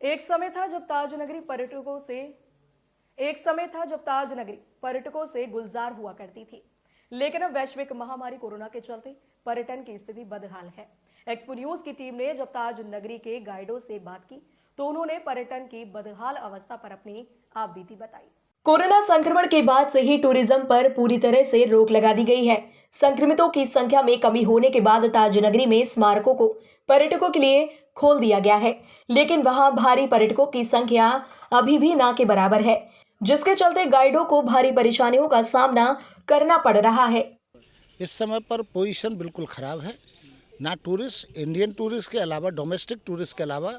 एक समय था जब ताज नगरी पर्यटकों से गुलजार हुआ करती थी, लेकिन अब वैश्विक महामारी कोरोना के चलते पर्यटन की स्थिति बदहाल है। एक्सपो न्यूज की टीम ने जब ताज नगरी के गाइडों से बात की तो उन्होंने पर्यटन की बदहाल अवस्था पर अपनी आपबीती बताई। कोरोना संक्रमण के बाद से ही टूरिज्म पर पूरी तरह से रोक लगा दी गई है। संक्रमितों की संख्या में कमी होने के बाद ताज नगरी में स्मारकों को पर्यटकों के लिए खोल दिया गया है, लेकिन वहां भारी पर्यटकों की संख्या अभी भी ना के बराबर है, जिसके चलते गाइडों को भारी परेशानियों का सामना करना पड़ रहा है। इस समय पर पोजीशन बिल्कुल ख़राब है। ना टूरिस्ट, इंडियन टूरिस्ट के अलावा, डोमेस्टिक टूरिस्ट के अलावा,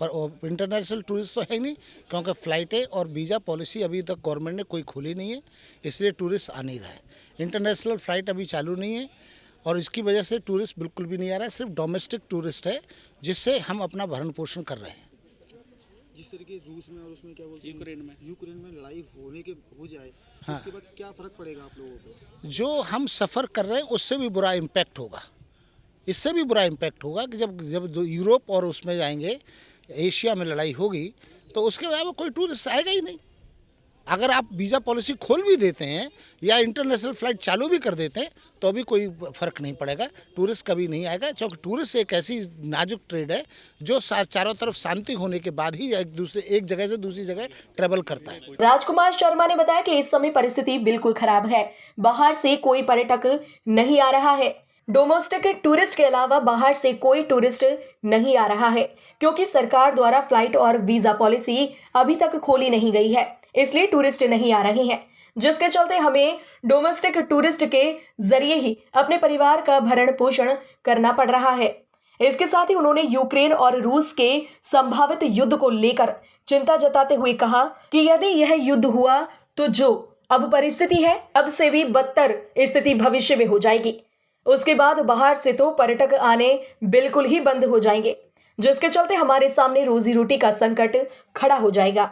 पर इंटरनेशनल टूरिस्ट तो है ही नहीं, क्योंकि फ़्लाइटें और वीज़ा पॉलिसी अभी तक गवर्नमेंट ने कोई खोली नहीं है, इसलिए टूरिस्ट आ नहीं रहा है। इंटरनेशनल फ़्लाइट अभी चालू नहीं है और इसकी वजह से टूरिस्ट बिल्कुल भी नहीं आ रहा है। सिर्फ डोमेस्टिक टूरिस्ट है, जिससे हम अपना भरण पोषण कर रहे हैं। जिस तरीके रूस में और उसमें क्या बोलते हैं यूक्रेन में लड़ाई हो जाए, हाँ, उसके बाद क्या फ़र्क पड़ेगा आप लोगों को? जो हम सफ़र कर रहे हैं उससे भी बुरा इम्पैक्ट होगा। इससे भी बुरा इम्पैक्ट होगा कि जब यूरोप और उसमें जाएंगे, एशिया में लड़ाई होगी, तो उसके बाद कोई टूरिस्ट आएगा ही नहीं। अगर आप वीज़ा पॉलिसी खोल भी देते हैं या इंटरनेशनल फ़्लाइट चालू भी कर देते हैं तो अभी कोई फ़र्क नहीं पड़ेगा, टूरिस्ट कभी नहीं आएगा, क्योंकि टूरिस्ट एक ऐसी नाजुक ट्रेड है जो चारों तरफ शांति होने के बाद ही एक जगह से दूसरी जगह ट्रेवल करता है। राजकुमार शर्मा ने बताया कि इस समय परिस्थिति बिल्कुल खराब है। बाहर से कोई पर्यटक नहीं आ रहा है। डोमेस्टिक टूरिस्ट के अलावा बाहर से कोई टूरिस्ट नहीं आ रहा है, क्योंकि सरकार द्वारा फ्लाइट और वीजा पॉलिसी अभी तक खोली नहीं गई है, इसलिए टूरिस्ट नहीं आ रहे हैं, जिसके चलते हमें डोमेस्टिक टूरिस्ट के जरिए ही अपने परिवार का भरण पोषण करना पड़ रहा है। इसके साथ ही उन्होंने यूक्रेन और रूस के संभावित युद्ध को लेकर चिंता जताते हुए कहा कि यदि यह युद्ध हुआ तो जो अब परिस्थिति है, अब से भी बदतर स्थिति भविष्य में हो जाएगी। उसके बाद बाहर से तो पर्यटक आने बिल्कुल ही बंद हो जाएंगे, जिसके चलते हमारे सामने रोजी रोटी का संकट खड़ा हो जाएगा।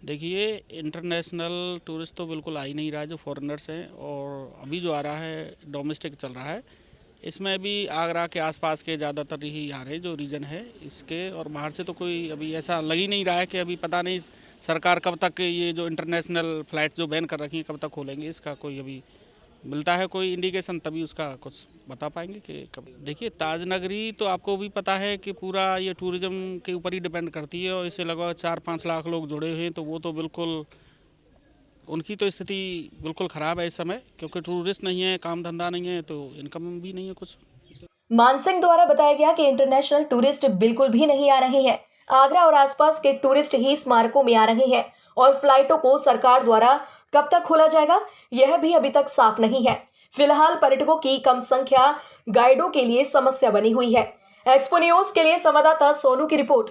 देखिए, इंटरनेशनल टूरिस्ट तो बिल्कुल आ ही नहीं रहा है, जो फॉरेनर्स हैं, और अभी जो आ रहा है डोमेस्टिक चल रहा है। इसमें भी आगरा के आसपास के ज़्यादातर ही आ रहे हैं जो रीजन है इसके, और बाहर से तो कोई अभी ऐसा लग ही नहीं रहा है कि अभी पता नहीं सरकार कब तक ये जो इंटरनेशनल फ़्लाइट जो बैन कर रखी हैं कब तक खोलेंगे। इसका कोई अभी मिलता है कोई इंडिकेशन तभी उसका कुछ बता पाएंगे कि कब। देखिए, ताज नगरी तो आपको भी पता है कि पूरा ये टूरिज़्म के ऊपर ही डिपेंड करती है, और इससे लगभग 4-5 लाख लोग जुड़े हुए हैं, तो वो तो बिल्कुल उनकी तो स्थिति बिल्कुल ख़राब है इस समय, क्योंकि टूरिस्ट नहीं है, काम धंधा नहीं है, तो इनकम भी नहीं है कुछ। मानसिंह द्वारा बताया गया कि इंटरनेशनल टूरिस्ट बिल्कुल भी नहीं आ रहे हैं। आगरा और आसपास के टूरिस्ट ही स्मारकों में आ रहे हैं, और फ्लाइटों को सरकार द्वारा कब तक खोला जाएगा यह भी अभी तक साफ नहीं है। फिलहाल पर्यटकों की कम संख्या गाइडों के लिए समस्या बनी हुई है। एक्सपो न्यूज के लिए संवाददाता सोनू की रिपोर्ट।